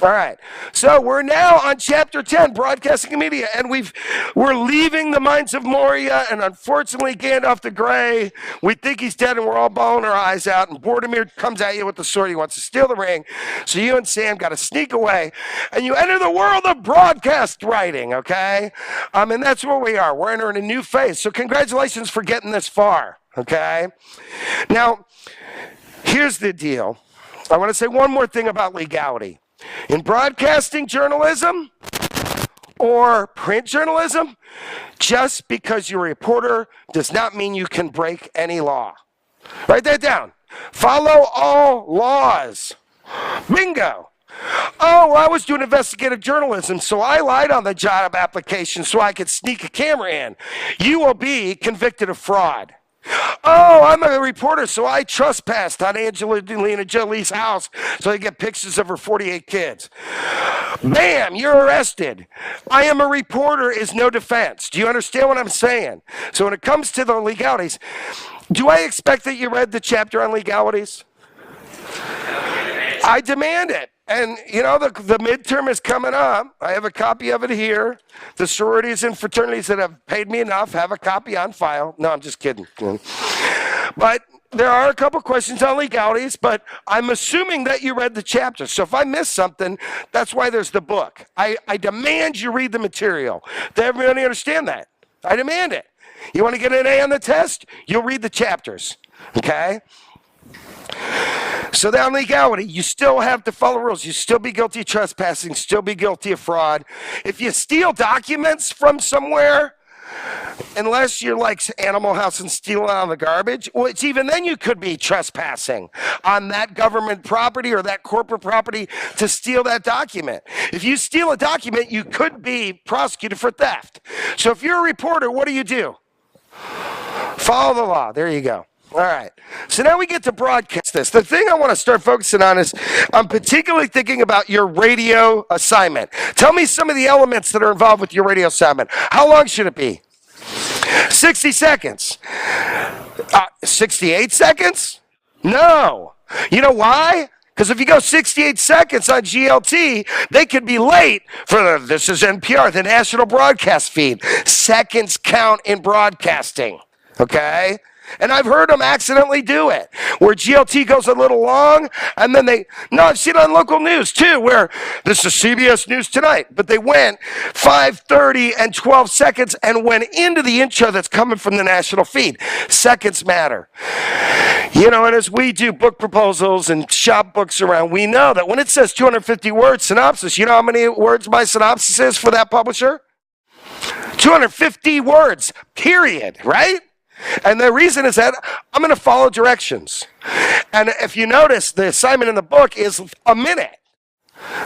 All right, so we're now on chapter 10, broadcasting and media, and we're leaving the mines of Moria, and unfortunately Gandalf the Grey, we think he's dead, and we're all bawling our eyes out, and Boromir comes at you with the sword. He wants to steal the ring, so you and Sam got to sneak away, and you enter the world of broadcast writing, okay? And that's where we are. We're entering a new phase, so congratulations for getting this far, okay? Now, here's the deal. I want to say one more thing about legality. In broadcasting journalism or print journalism, just because you're a reporter does not mean you can break any law. Write that down. Follow all laws. Bingo. Oh, I was doing investigative journalism, so I lied on the job application so I could sneak a camera in. You will be convicted of fraud. Oh, I'm a reporter, so I trespassed on Angelina Jolie's house so I get pictures of her 48 kids. Bam, you're arrested. I am a reporter is no defense. Do you understand what I'm saying? So when it comes to the legalities, do I expect that you read the chapter on legalities? I demand it. And, you know, the midterm is coming up. I have a copy of it here. The sororities and fraternities that have paid me enough have a copy on file. No, I'm just kidding. But there are a couple questions on legalities, but I'm assuming that you read the chapter. So if I missed something, that's why there's the book. I demand you read the material. Does everybody understand that? I demand it. You want to get an A on the test? You'll read the chapters, okay? So that legality, you still have to follow rules. You still be guilty of trespassing, still be guilty of fraud. If you steal documents from somewhere, unless you're like Animal House and stealing out of the garbage, well, it's even then you could be trespassing on that government property or that corporate property to steal that document. If you steal a document, you could be prosecuted for theft. So if you're a reporter, what do? Follow the law. There you go. All right, so now we get to broadcast this. The thing I want to start focusing on is I'm particularly thinking about your radio assignment. Tell me some of the elements that are involved with your radio assignment. How long should it be? 60 seconds. 68 seconds? No. You know why? Because if you go 68 seconds on GLT, they could be late for this is NPR, the national broadcast feed. Seconds count in broadcasting, okay? And I've heard them accidentally do it, where GLT goes a little long, and then I've seen it on local news too, where this is CBS News Tonight, but they went 5:30 and 12 seconds and went into the intro that's coming from the national feed. Seconds matter. You know, and as we do book proposals and shop books around, we know that when it says 250 words synopsis, you know how many words my synopsis is for that publisher? 250 words, period, right? And the reason is that I'm going to follow directions. And if you notice, the assignment in the book is a minute.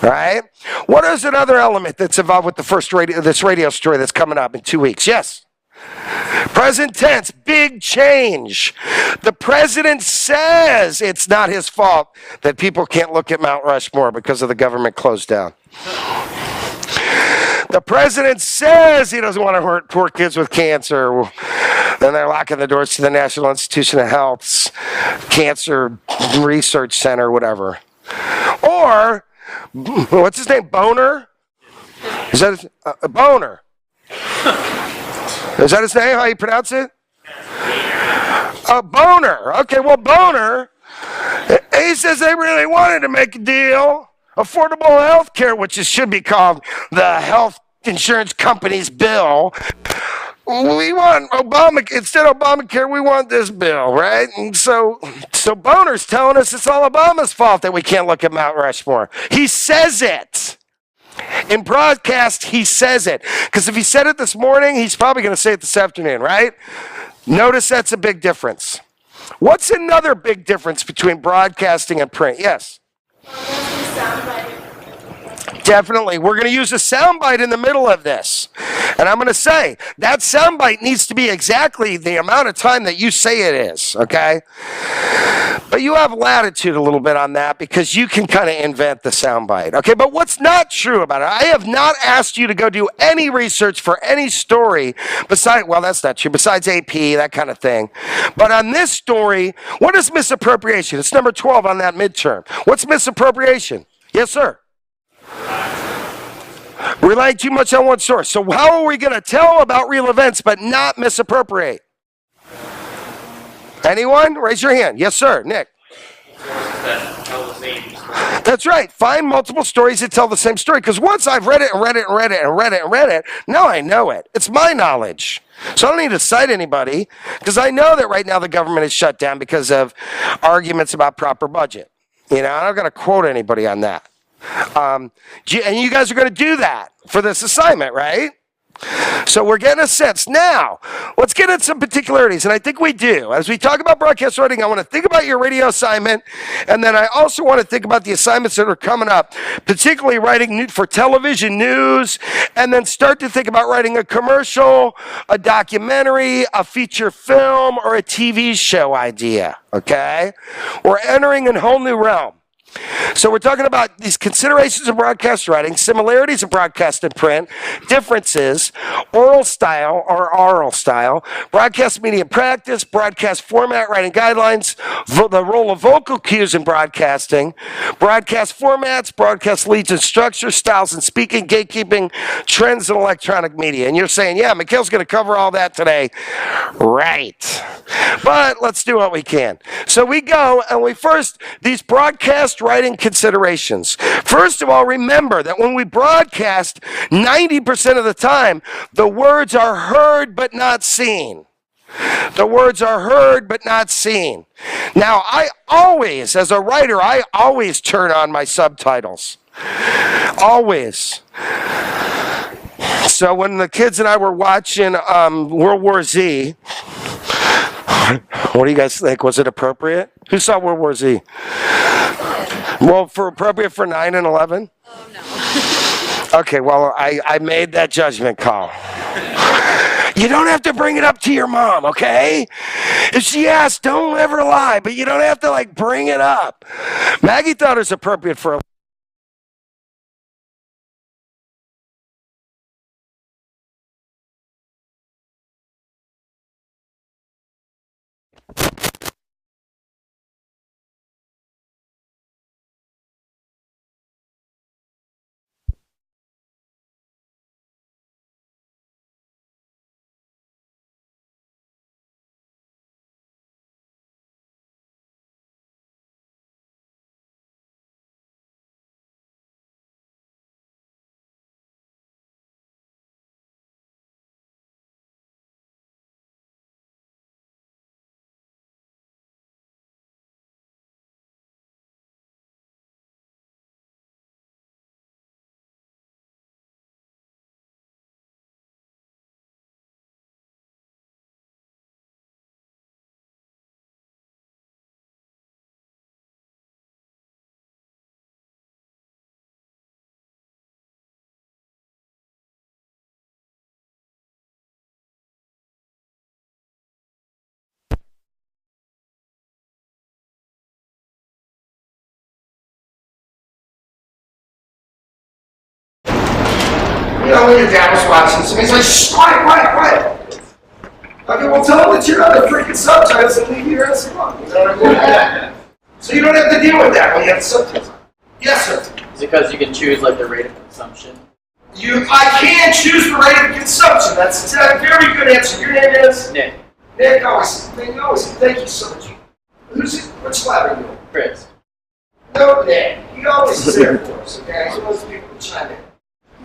Right? What is another element that's involved with this radio story that's coming up in 2 weeks? Yes. Present tense, big change. The president says it's not his fault that people can't look at Mount Rushmore because of the government closed down. The president says he doesn't want to hurt poor kids with cancer. Then they're locking the doors to the National Institute of Health's Cancer Research Center, whatever. Or, what's his name, Boner? Is that Boner? Is that his name, how you pronounce it? Boner. Okay, well, Boner, he says they really wanted to make a deal. Affordable health care, which should be called the health insurance company's bill. We want instead of Obamacare, we want this bill, right? And so Boner's telling us it's all Obama's fault that we can't look at Mount Rushmore. He says it. In broadcast, he says it. Because if he said it this morning, he's probably going to say it this afternoon, right? Notice that's a big difference. What's another big difference between broadcasting and print? Yes? Definitely. We're going to use a soundbite in the middle of this. And I'm going to say, that soundbite needs to be exactly the amount of time that you say it is, okay? But you have latitude a little bit on that because you can kind of invent the soundbite, okay? But what's not true about it, I have not asked you to go do any research for any story besides, well, that's not true, besides AP, that kind of thing. But on this story, what is misappropriation? It's number 12 on that midterm. What's misappropriation? Yes, sir. Relying too much on one source. So how are we going to tell about real events but not misappropriate? Anyone? Raise your hand. Yes, sir. Nick. Sources that tell the same story. That's right. Find multiple stories that tell the same story. Because once I've read it and read it and read it and read it and read it, now I know it. It's my knowledge. So I don't need to cite anybody because I know that right now the government is shut down because of arguments about proper budget. I'm not going to quote anybody on that. And you guys are going to do that for this assignment, right? So we're getting a sense. Now, let's get into some particularities, and I think we do. As we talk about broadcast writing, I want to think about your radio assignment, and then I also want to think about the assignments that are coming up, particularly writing for television news, and then start to think about writing a commercial, a documentary, a feature film, or a TV show idea, okay? We're entering a whole new realm. So we're talking about these considerations of broadcast writing, similarities of broadcast and print, differences, oral style or oral style, broadcast media practice, broadcast format writing guidelines, the role of vocal cues in broadcasting, broadcast formats, broadcast leads and structure, styles and speaking, gatekeeping, trends in electronic media. And you're saying, yeah, Mikhail's going to cover all that today. Right. But let's do what we can. So we go and these broadcast writing considerations. First of all, remember that when we broadcast, 90% of the time, the words are heard but not seen. The words are heard but not seen. Now, as a writer, I always turn on my subtitles. Always. So when the kids and I were watching World War Z, what do you guys think? Was it appropriate? Who saw World War Z? Well, appropriate for 9 and 11? Oh, no. Okay, well, I made that judgment call. You don't have to bring it up to your mom, okay? If she asks, don't ever lie, but you don't have to, bring it up. Maggie thought it was appropriate for a when your dad was watching something, he's like, shh, quiet. Okay, well, tell him that you're on the freaking subtitles and leave your ass alone. You know what I mean? So you don't have to deal with that when you have the subtitles on. Yes, sir. Is it because you can choose the rate of consumption? I can choose the rate of consumption. That's a very good answer. Your name is? Nick. Nick, thank you so much. Which lab are you in? Chris. No, Nick. He always is there for us, okay? He's one of those people who chime in.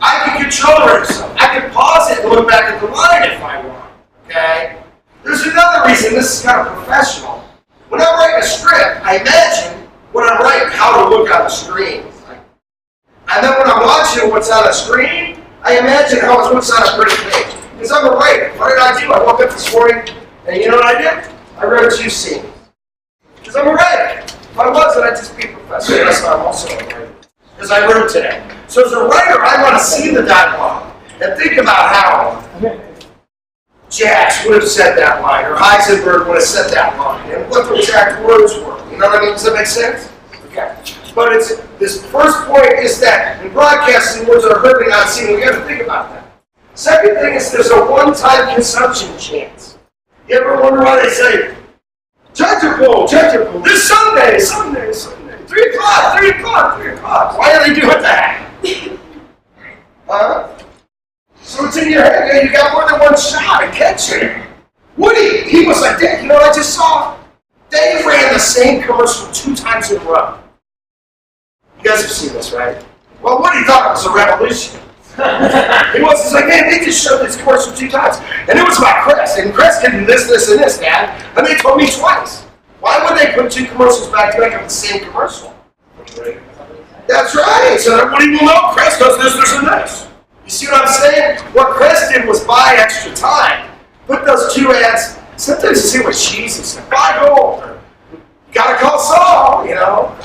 I can control the rate of something. I can pause it and look back at the line if I want, okay? There's another reason this is kind of professional. When I'm writing a script, I imagine when I'm writing how to look on the screen. And then when I'm watching what's on the screen, I imagine how it's what's on a printed page. Because I'm a writer. What did I do? I woke up this morning, and you know what I did? I wrote 2 scenes. Because I'm a writer. If I wasn't, I'd just be a professor. That's why I'm also a writer. Because I wrote today. So as a writer, I want to see the dialogue and think about how Jax would have said that line, or Heisenberg would have said that line, and what the exact words were. You know what I mean? Does that make sense? Okay. But this first point is that in broadcasting, words are heard and not seen. We got to think about that. Second thing is there's a one-time consumption chance. You ever wonder why they say, technical, this Sunday, 3 o'clock. Why are they doing that? Huh? What's in your head? Yeah, you got more than one shot at catching. Woody, he was like, Dad, you know what I just saw? They ran the same commercial 2 times in a row. You guys have seen this, right? Well, Woody thought it was a revolution. He was like, man, they just showed this commercial 2 times. And it was about Crest. And Crest did this, this, and this, Dad. And they told me twice. Why would they put 2 commercials back to back of the same commercial? That's right. So everybody will know Crest does this, this, and this. You see what I'm saying? What Crest did was buy extra time. Put those 2 ads. Sometimes you see what Jesus said. Buy gold. Gotta call Saul, you know.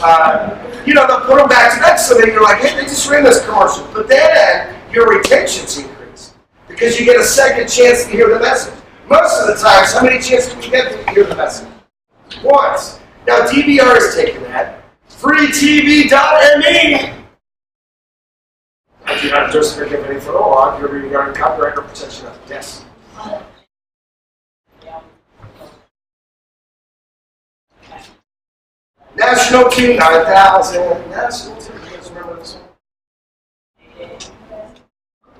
They'll put them back to back so that you're like, hey, they just ran this commercial. But then your retention's increased because you get a second chance to hear the message. Most of the times, how many chances do you get to hear the message? Once. Now, DVR is taking that. FreeTV.me. I do not just forgive any for the law. You're regarding copyright or protection of yes. National Team 9000. National Team. You guys remember this one?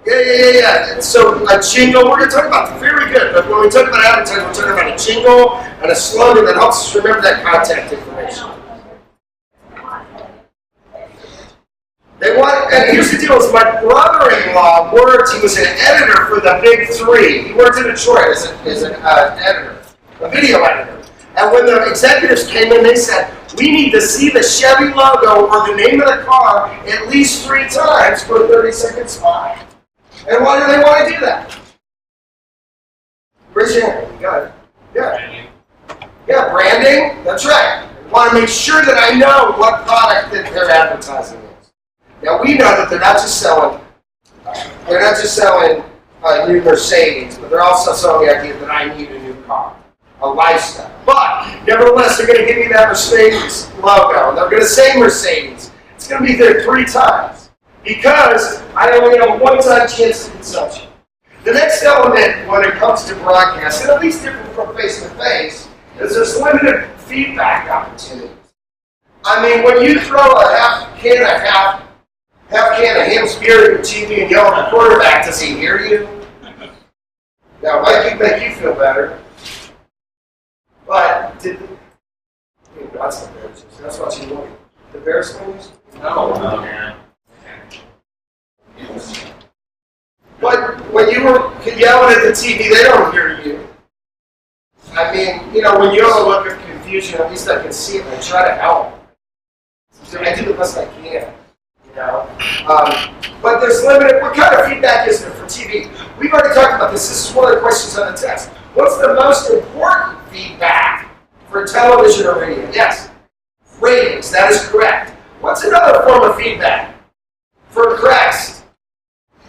Yeah. So a jingle, we're going to talk about it. Very good. But when we talk about advertising, we're talking about a jingle and a slogan that helps us remember that contact information. They want, and here's the deal, is my brother-in-law worked, he was an editor for the Big 3. He worked in Detroit as an editor, a video editor. And when the executives came in, they said, we need to see the Chevy logo or the name of the car at least 3 times for a 30-second spot. And why do they want to do that? Raise your hand. You got it. Yeah. Yeah, branding. That's right. I want to make sure that I know what product that they're advertising is. Now we know that they're not just selling a new Mercedes, but they're also selling the idea that I need a new car, a lifestyle. But nevertheless, they're going to give me that Mercedes logo, and they're going to say Mercedes. It's going to be there 3 times because I only have a one-time chance of consumption. The next element when it comes to broadcast, and at least different from face-to-face, is there's limited feedback opportunities. I mean, when you throw a half can of Ham's beer at your TV and yell at the quarterback, does he hear you? Now, it might make you feel better. But that's the Bears. That's what you want. The Bears fans? No, man. But when you were yelling at the TV, they don't hear you. I mean, when you have a look of confusion, at least I can see it and I try to help. I do the best I can. But there's limited. What kind of feedback is there for TV? We've already talked about this. This is one of the questions on the test. What's the most important feedback for television or radio? Yes. Ratings. That is correct. What's another form of feedback for Crest?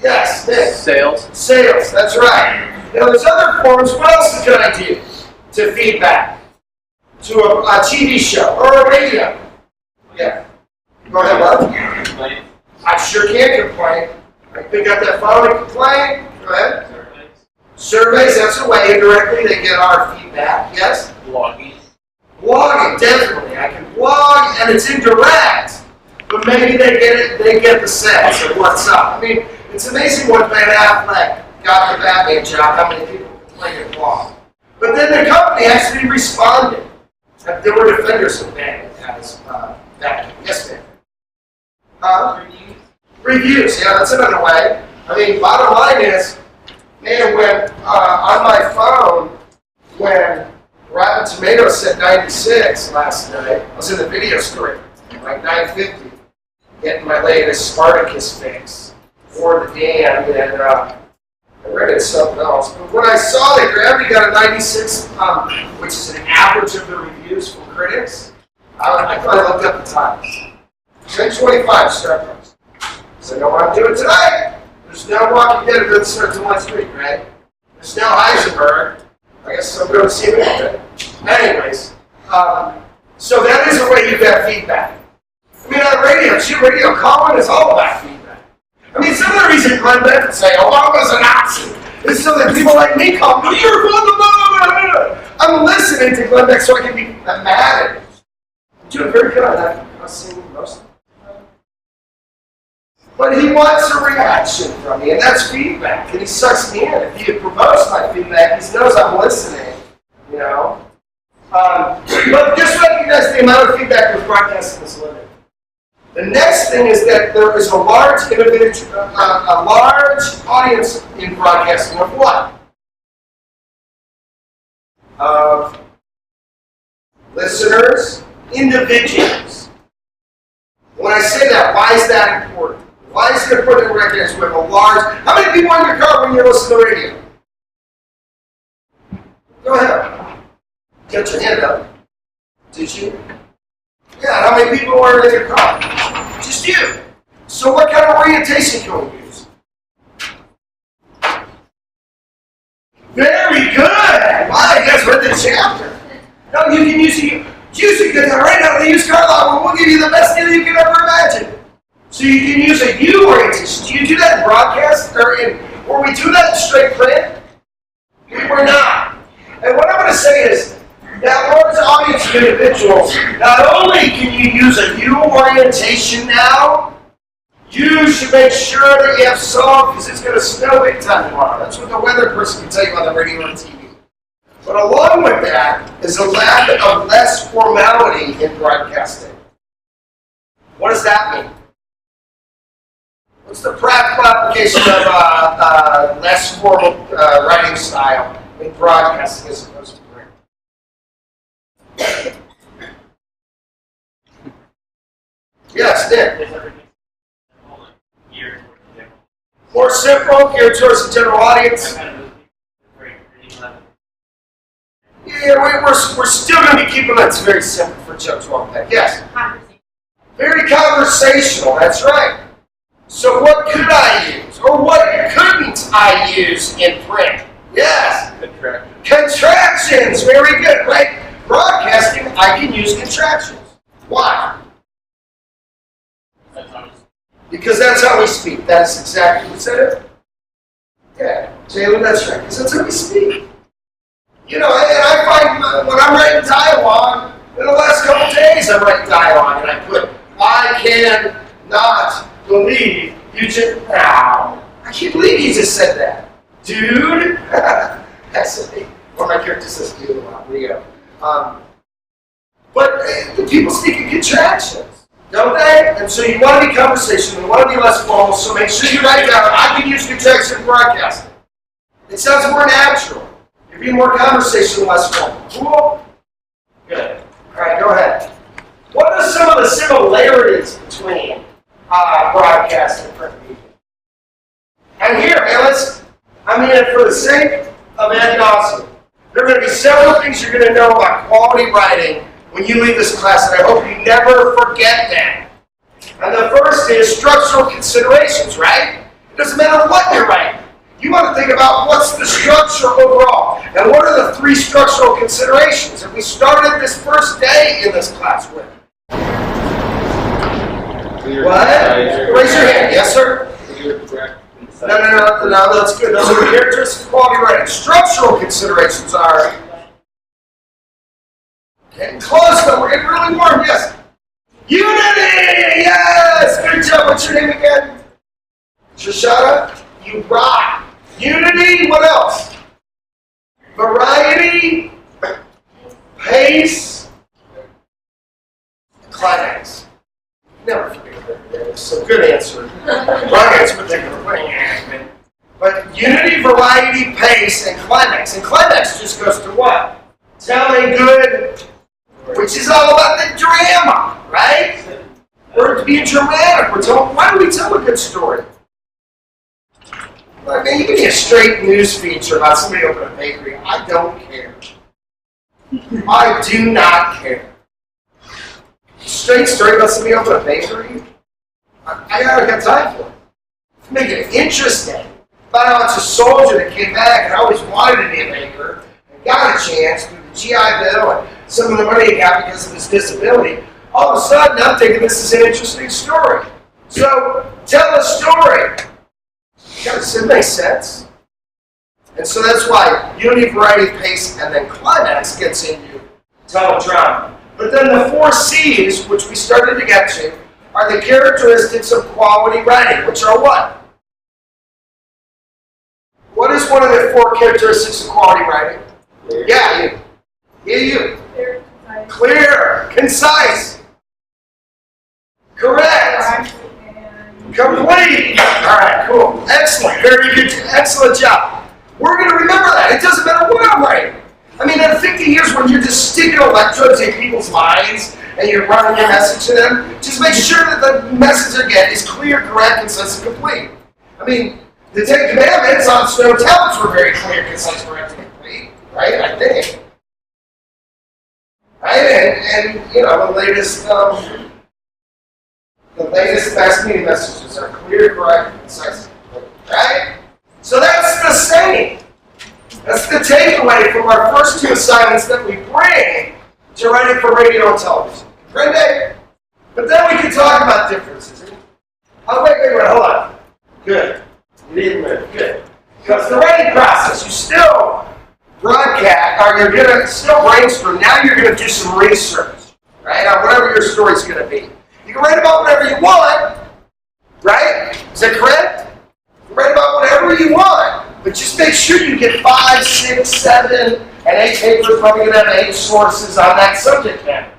Yes, Nick. Sales. Sales. That's right. There's other forms. What else is good idea to feedback to a TV show or a radio? Yeah. Go ahead, bud. I sure can complain. I can pick up that phone and complain. Go ahead. Surveys, that's a way indirectly they get our feedback. Yes? Blogging. Blogging, definitely. I can blog and it's indirect. But maybe they get the sense of what's up. I mean, it's amazing what Ben Affleck got the Batman job, how many people complained and blog. But then the company actually responded. There were defenders of Batman as Batman. Yes, ma'am. Reviews, yeah, that's another way. I mean, bottom line is, man, when on my phone, when Rotten Tomatoes said 96 last night, I was in the video store, like 950, getting my latest Spartacus fix for the Dam, and I read it something else. But when I saw that Gravity got a 96, which is an average of the reviews from critics, I finally looked up the times. 10:25 start price. So I know what I'm doing tonight. There's no Walking Dead. It doesn't start till next week, right? There's no Heisenberg. I guess I'm going to see it. Anyways, so that is a way you get feedback. I mean, on radio, radio calling is all about feedback. I mean, some of the reason Glenn Beck would say Obama's a Nazi is so that people like me call, but you're Obama. I'm listening to Glenn Beck so I can be mad at him. I'm doing very good on that. I'm seeing most of it. But he wants a reaction from me, and that's feedback, and he sucks me in. If he provokes my feedback, he knows I'm listening, you know. But just recognize the amount of feedback we're broadcasting is limited. The next thing is that there is a large individual, a large audience in broadcasting of what? Of listeners, individuals. When I say that, why is that important? Why is it important to recognize we have a large... How many people in your car when you listen to the radio? Go ahead. Get your hand up. Did you? Yeah, how many people are in your car? Just you. So what kind of orientation can we use? Very good. Wow, you guys read the chapter. No, you can use it because right now in the used car lot, we'll give you the best deal you can ever imagine. So you can use a U orientation. Do you do that in broadcast? Were we do that in straight print? We were not. And what I'm going to say is, that large audience of individuals, not only can you use a U orientation now, you should make sure that you have sun because it's going to snow big time tomorrow. That's what the weather person can tell you on the radio and TV. But along with that is a lack of less formality in broadcasting. What does that mean? What's the practical application of less formal writing style in broadcasting as opposed to print? Yes, Nick. More simple, geared towards the general audience. Yeah, we're still going to be keeping that very simple for Joe to unpack. Yes? Very conversational, that's right. So what could I use? Or what couldn't I use in print? Yes? Contractions, very good, right? Broadcasting, I can use contractions. Why? Because that's how we speak. That's exactly what said it. Yeah, Jalen, that's right. Because that's how we speak. You know, and I find when I'm writing dialogue, in the last couple of days I'm writing dialogue, and I put, I cannot believe you just, now. I can't believe you just said that. Dude. That's it. Or my character says dude a lot. Leo. But the people speak in contractions, don't they? And so you want to be conversational, you want to be less formal, so make sure you write down, I can use contraction in broadcasting. It sounds more natural. You're being more conversational, less formal. Cool? Good. All right, go ahead. What are some of the similarities between broadcast and print media? And here, man, for the sake of ad nauseam, there are going to be several things you're going to know about quality writing when you leave this class, and I hope you never forget that. And the first is structural considerations, right? It doesn't matter what you're writing. You want to think about what's the structure overall, and what are the three structural considerations that we started this first day in this class with. What? Raise your hand. Yes, sir? No, that's good. Those are the characteristics of quality writing. Structural considerations are getting close, though. We're getting really warm. Yes. Unity! Yes! Good job. What's your name again? Shoshana? You rock. Unity. What else? Variety. Pace. Climax. Never forget that. So good answer. Wrong answer, particular. But unity, variety, pace, and climax. And climax just goes to what? Telling good, which is all about the drama, right? We're being dramatic. We're telling. Why do we tell a good story? Like, man, you give me a straight news feature about somebody opening a bakery. I don't care. I do not care. Straight story about somebody opening a bakery? I got time for it. Make it interesting. About how it's a soldier that came back and always wanted to be a baker and got a chance through the GI Bill and some of the money he got because of his disability. All of a sudden, I'm thinking this is an interesting story. So, tell a story. It makes sense. And so that's why unity, variety, pace, and then climax gets into teledrama. But then the 4 C's, which we started to get to, are the characteristics of quality writing, which are what? What is one of the 4 characteristics of quality writing? Yeah, you. Clear, concise. Correct. Complete. All right, cool. Excellent. Very good. Excellent job. We're going to remember that. It doesn't matter what I'm writing. I mean, in 50 years, when you're just sticking electrodes in people's minds and you're running your message to them, just make sure that the message they get is clear, correct, concise, and complete. I mean, the 10 Commandments on stone tablets were very clear, concise, correct, and complete, right? I think. Right? And you know, the latest mass media messages are clear, correct, concise, right? So that's the same. That's the takeaway from our first 2 assignments that we bring to writing for radio and television. Right? But then we can talk about differences. Oh, wait, hold on. Good. You didn't move. Good. Because the writing process, you still broadcast, or you're going to still brainstorm. Now you're going to do some research, right, on whatever your story's going to be. You can write about whatever you want, right? Is that correct? You can write about whatever you want, but just make sure you get 5, 6, 7, and 8 papers. Probably going to have 8 sources on that subject matter.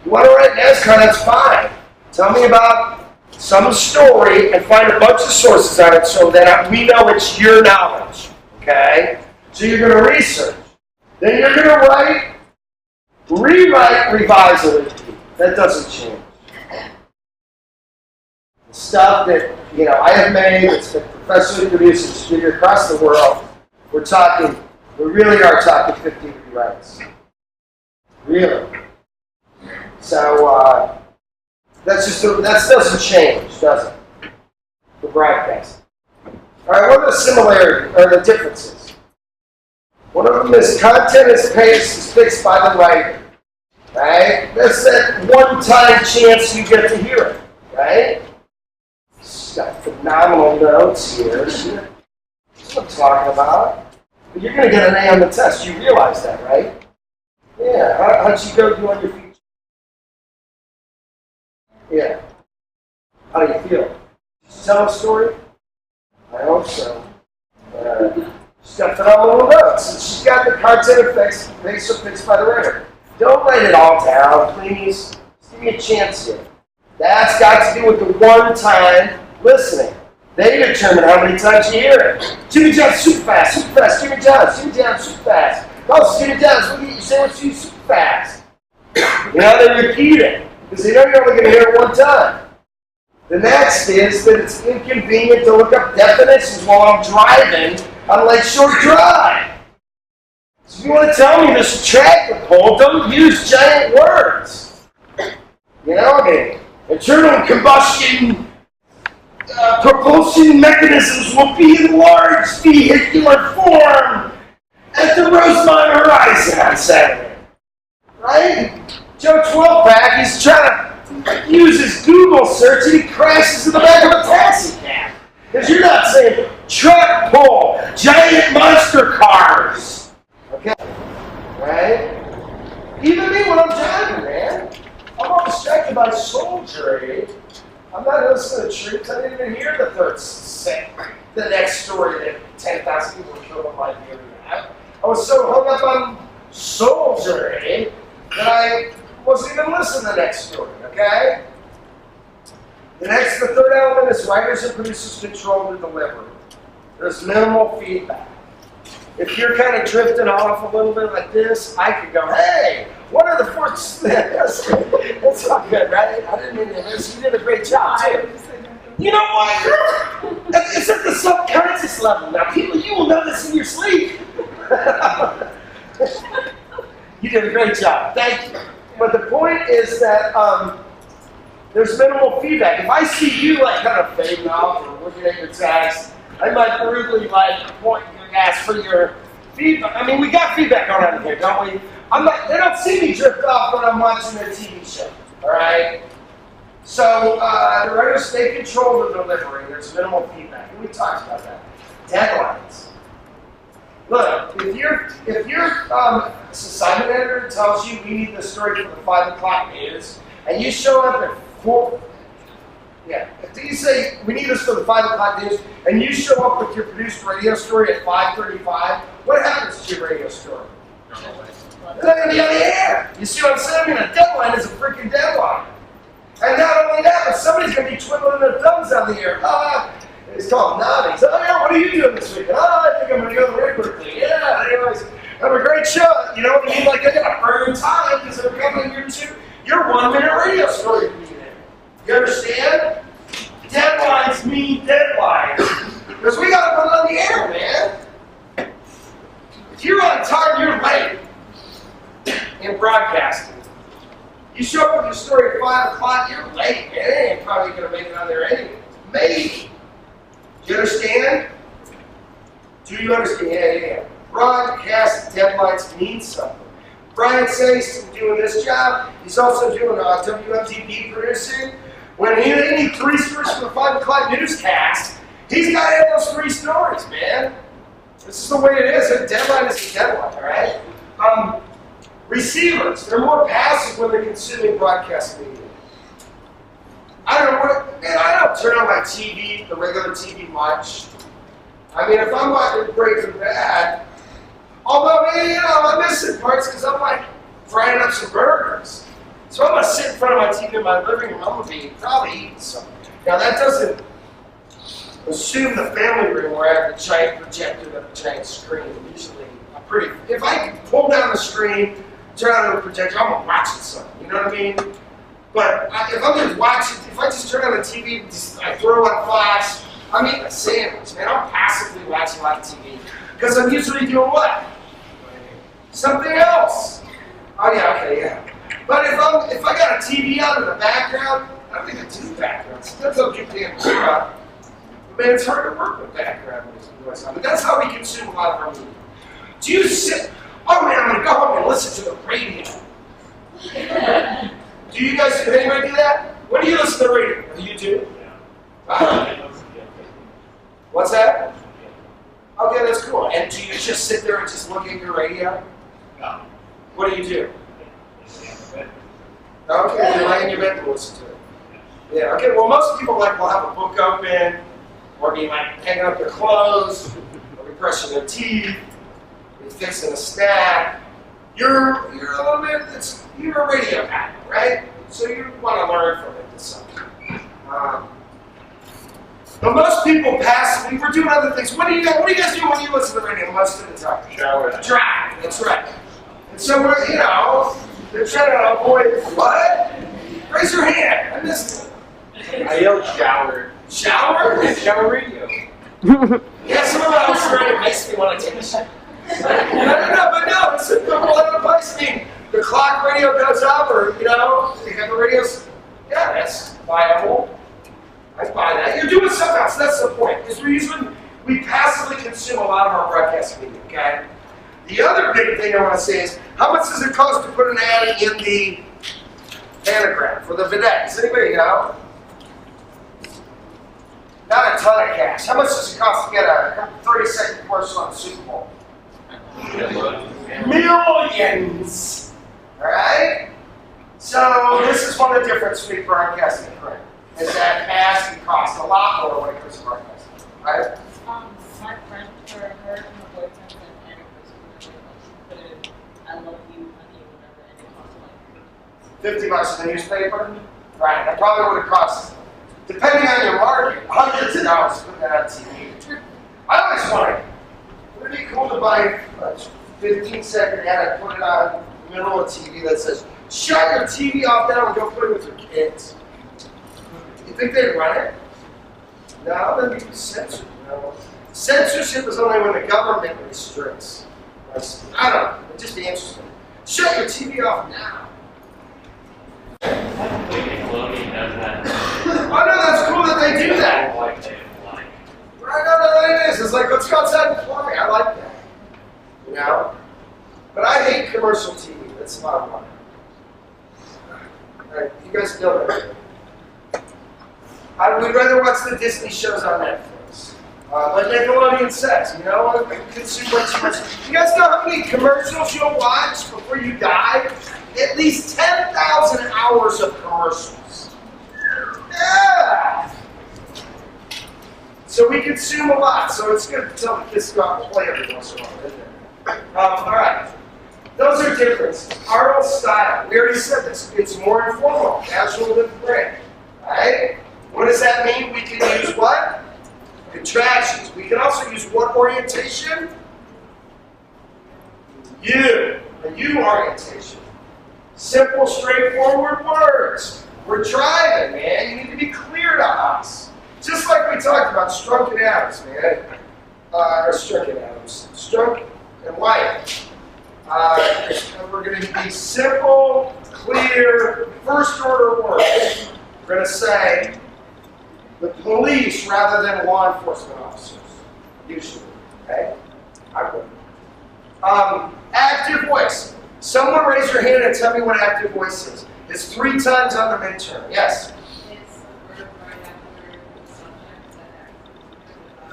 You want to write NASCAR, that's fine. Tell me about some story and find a bunch of sources on it so that we know it's your knowledge, okay? So you're going to research. Then you're going to write, rewrite, revise, and repeat. That doesn't change. The stuff that, you know, I have made, it's been professionally produced and distributed across the world, we really are talking 50 rewrites. Really. So, that doesn't change, does it? The broadcast. All right, what are the similarities, or the differences? One of them is content is fixed by the writer, right? That's that one-time chance you get to hear it, right? She's got phenomenal notes here. That's what I'm talking about. But you're going to get an A on the test. You realize that, right? Yeah. How'd you go do on your feature? Yeah. How do you feel? Did you tell a story? I hope so. She's got phenomenal notes, and she's got the content effects fixed by the writer. Don't write it all down, please. Just give me a chance here. That's got to do with the one-time listening. They determine how many times you hear it. Jimmy John's super fast, Jimmy John's super fast. Oh, Jimmy John's, look at you saying it's super fast. You know, they repeat it, because they know you're only going to hear it one time. The next is that it's inconvenient to look up definitions while I'm driving on Lakeshore Drive. So if you want to tell me this tractor pull, don't use giant words. You know, I mean, internal combustion propulsion mechanisms will be in large vehicular form at the Rosemont Horizon on Saturday. Right? Joe 12-pack is trying to use his Google search and he crashes in the back of a taxi cab. Because you're not saying truck pull, giant monster cars. Okay? Right? Even me when I'm driving, man. I'm all distracted by soldiery. I'm not listening to troops. I didn't even hear the next story that 10,000 people were killed in Liberia. I was so hung up on soldiery that I wasn't even listening to the next story, okay? The third element is writers and producers control the delivery. There's minimal feedback. If you're kind of drifting off a little bit like this, I could go, hey, what are the four steps? That's all good, right? I didn't mean to miss. You did a great job, too. You know what? It's at the subconscious level. Now, people, you will know this in your sleep. You did a great job. Thank you. But the point is that there's minimal feedback. If I see you like kind of fading off or looking at your text, I might brutally point and ask for your feedback. I mean, we got feedback on that here, don't we? They don't see me drift off when I'm watching their TV show. All right. So the writers, they control the delivery. There's minimal feedback, and we talked about that. Deadlines. Look, if your assignment editor tells you we need the story for the 5 o'clock news, and you show up at Yeah. If you say, we need this for the 5 o'clock news, and you show up with your produced radio story at 5:35, what happens to your radio story? It's not going to be on the air. You see what I'm saying? I mean, a deadline is a freaking deadline. And not only that, but somebody's going to be twiddling their thumbs on the air. It's called nodding. Oh, yeah, what are you doing this weekend? I think I'm going to go to the regular thing. Yeah, anyways, have a great show. You know what I mean? Like, I got to burn time because they're coming here too. Your 1-minute radio story can be there. You understand? Deadlines mean deadlines. Because we got to put it on the air, man. If you're on time, you're late in broadcasting. You show up with your story at 5 o'clock, you're late, man. It ain't probably going to make it on there anyway. Maybe. Do you understand? Do you understand? Yeah. Broadcast deadlines mean something. Brian Say's doing this job. He's also doing WMTP producing. When they need 3 stories for the 5 o'clock newscast, he's got to have those 3 stories, man. This is the way it is. A deadline is a deadline, all right? Receivers, they're more passive when they're consuming broadcast media. I don't know what, man, I don't turn on my TV, the regular TV much. I mean, if I'm watching Breaking Bad, although, man, you know, I'm missing parts because I'm like frying up some burgers. So I'm going to sit in front of my TV in my living room, I'm going to be probably eating something. Now, that doesn't assume the family room where I have the giant projector and a giant screen. Usually, I'm pretty, if I can pull down the screen, turn on the projector, I'm gonna watch something, you know what I mean? But if I'm just watching, if I just turn on the TV, I throw on Fox, I'm eating a sandwich, man. I'm passively watching a lot of TV. Because I'm usually doing what? Something else. Oh yeah, okay, yeah. But if I got a TV on in the background, I don't even do backgrounds. That's okay, damn sure. But man, it's hard to work with background noise on. But that's how we consume a lot of our media. Do you sit? Oh man, I'm gonna go home and listen to the radio. Do you guys, did anybody do that? When do you listen to the radio? You do? Yeah. What's that? Okay, that's cool. And do you just sit there and just look at your radio? No. What do you do? Okay, you lay in your bed and listen to it. Yeah, okay, well most people will have a book open, or be like hanging up their clothes, or be brushing their teeth, fixing a snack. You're a little bit, you're a radio guy, right? So you want to learn from it to some degree. But most people passively, we're doing other things. What do you guys do when you listen to the radio most of the time? Shower. Drive, that's right. And so we're, you know, they're trying to avoid what? Raise your hand. I missed it. I yelled shower. Shower? Shower radio. Yeah, some of that also really makes me want to take a shower. But no, it's a lot of advice. I mean, the clock radio goes up, or, you know, you have the radios. Yeah, that's viable. I buy that. You're doing something else. That's the point. Because we passively consume a lot of our broadcast media, okay? The other big thing I want to say is, how much does it cost to put an ad in the anagram for the vidette? Does anybody know? Not a ton of cash. How much does it cost to get a 30-second commercial on the Super Bowl? Millions! Alright? So this is one of the differences between broadcasting and print. Is that ads can cost a lot more when it comes to broadcasting. Right? My friend, for her and her boyfriend, and it was really much. Put it, I love you, honey, whatever, and it cost like $50 in the newspaper? Right, that probably would have cost, depending on your market, hundreds of dollars to put that on TV. I always wanted, would it be cool to buy a 15-second ad and put it on the middle of TV that says, shut your TV off now and go play with your kids? You think they'd run it? No, that'd be censored. You know? Censorship is only when the government restricts. I don't know. It'd just be interesting. Shut your TV off now. Nickelodeon does that. I know that's cool that they do that. Right, no, it is. It's like, let's go outside and play. I like that. You know? But I hate commercial TV. That's not fun. Alright, you guys know that. We'd rather watch the Disney shows on Netflix. Like Nickelodeon says, you know, we consume way too much. You guys know how many commercials you'll watch before you die? At least 10,000 hours of commercials. Yeah! So we consume a lot. So it's good to tell the kids to go out and play every once in a while, isn't it? All right. Those are differences. Oral style. We already said this. It's more informal, casual than frank. Right? What does that mean? We can use what? Contractions. We can also use what orientation? You. A you orientation. Simple, straightforward words. We're driving, man. You need to be clear to us. Just like we talked about Strunk and Adams, man. Or Strunk and Adams. Strunk and White. We're going to be simple, clear, first order words. We're going to say the police rather than law enforcement officers. Usually. Okay? Active voice. Someone raise your hand and tell me what active voice is. It's 3 times on the midterm. Yes?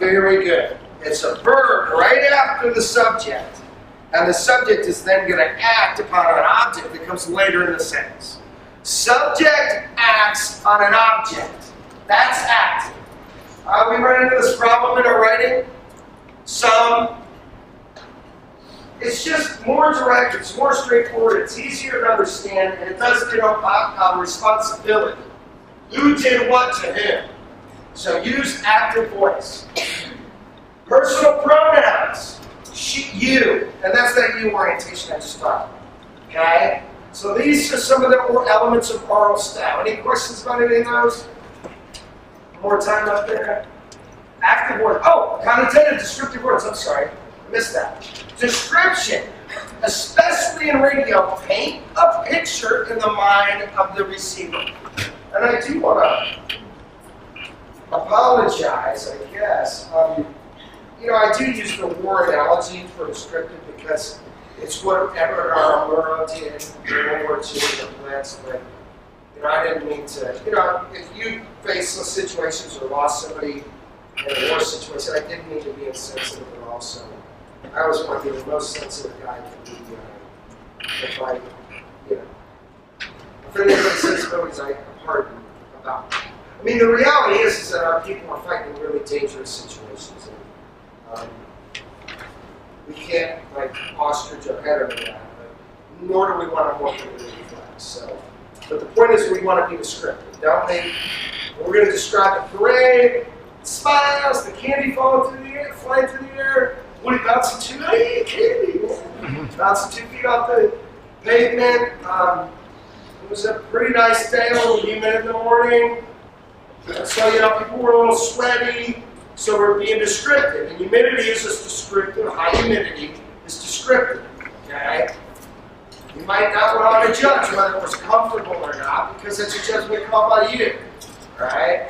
It's a verb right after the subject and Very good. It's a verb right after the subject. And the subject is then going to act upon an object that comes later in the sentence. Subject acts on an object. That's active. We run into this problem in our writing. It's just more direct, it's more straightforward, it's easier to understand, and it does denote responsibility. Who did what to him? So use active voice. Personal pronouns. She, you. And that's that you orientation I just talked about. Okay? So these are some of the elements of oral style. Any questions about any of those? More time up there. Active words. Oh, connotative descriptive words. I'm sorry. I missed that. Description, especially in radio, paint a picture in the mind of the receiver. And I do want to apologize, I guess. I do use the war analogy for descriptive because it's what Edward R. Murrow did in World War II in the plants, but I didn't mean to. If you face some situations or lost somebody in a war situation, I didn't mean to be insensitive at all. So I always want to be the most sensitive guy I can be. If anybody sensibilities, I pardon about. I mean, the reality is that our people are fighting in really dangerous situations. And, we can't, ostrich our head over that, but nor do we want to walk into the flags. So, but the point is we want to be descriptive, don't we? We're going to describe the parade, the smiles, the candy flying through the air, Woody bouncing 2 candy, man. Bouncing 2 feet off the pavement. It was a pretty nice day, a little humid in the morning. So, people were a little sweaty. So we're being descriptive. And humidity is just descriptive. High humidity is descriptive. Okay? You might not want to judge whether it was comfortable or not because it's a judgment call by you. Right?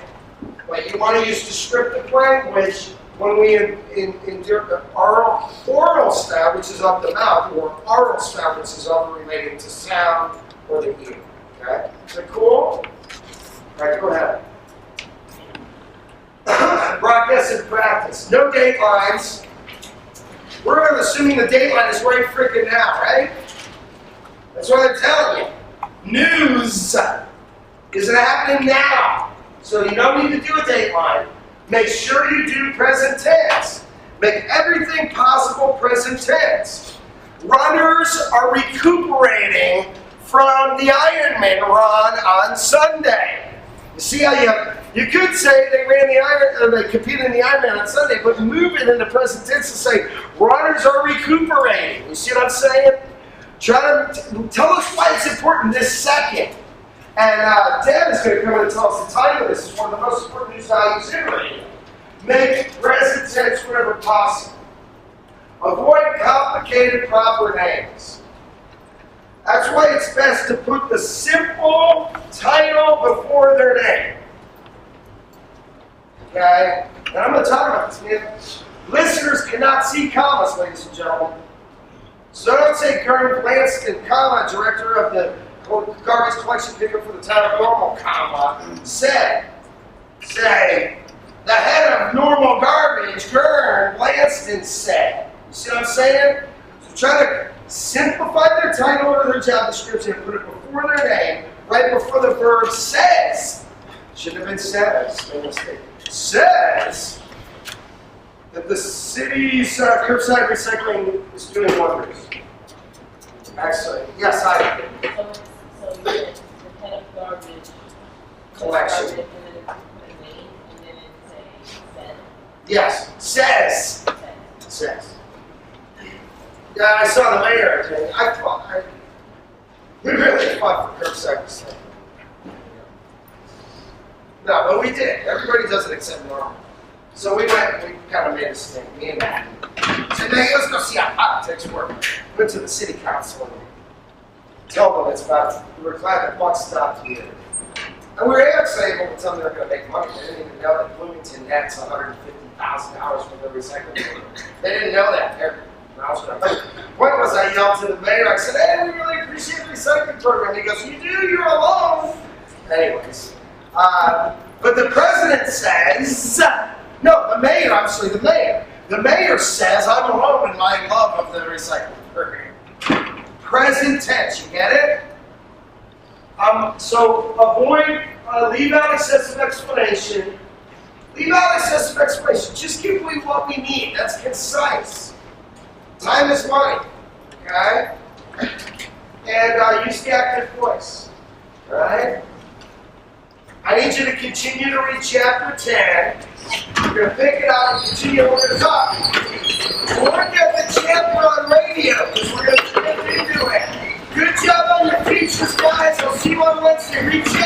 But you want to use descriptive language when we endure the oral style, which is of the mouth, or oral style, which is all relating to sound or the ear. Okay? Is that cool? All right, go ahead. Broadcast and practice. No datelines. We're assuming the dateline is right freaking now, right? That's what I'm telling you. News is happening now. So you don't need to do a dateline. Make sure you do present tense. Make everything possible present tense. Runners are recuperating from the Ironman run on Sunday. You see how you could say they competed in the Ironman on Sunday, but move it into present tense and say runners are recuperating. You see what I'm saying? Try to tell us why it's important this second. And Dan is going to come in and tell us the title of this. It's one of the most important news values in radio. Make present tense whenever possible. Avoid complicated proper names. That's why it's best to put the simple title before their name. Okay? And I'm going to talk about this, man. Listeners cannot see commas, ladies and gentlemen. So don't say Karen Blanston, comma, director of the garbage collection pickup for the town of Normal, comma, said. Say, the head of Normal Garbage, Karen Blanston, said. You see what I'm saying? So try to simplify their title or their job description and put it before their name, right before the verb says. Shouldn't have been says. Made a mistake. Says that the city's curbside recycling is doing wonders. Excellent. Yes, I So you said the head of garbage. collection. Garbage, and then put a name, and then it said. Yes, says. Says. Yeah, I saw the mayor today. We really fought for curbside recycling. No, but we did. Everybody does it except normal. So we went and we kind of made a thing, me and Matt. Said, hey, let's go see how politics work. Went to the city council and told them it's about, we're glad that buck stopped here. And we were actually able to tell them they're going to make money. They didn't even know that Bloomington nets $150,000 for their recycling program. They didn't know that. What was I yelled to the mayor? I said, hey, we really appreciate the recycling program. He goes, you do, you're alone. Anyways, but the president says, no, the mayor, actually the mayor. The mayor says, I'm alone in my love of the recycling program. Present tense, you get it? So avoid, leave out excessive explanation. Leave out excessive explanation. Just give me what we need. That's concise. Time is money, okay? And use the active voice, all right? I need you to continue to read chapter 10. We're going to pick it out and continue. We're going to talk. Look at the chapter on radio because we're going to get into it. Good job on your features, guys. I'll see you on Wednesday. Read chapter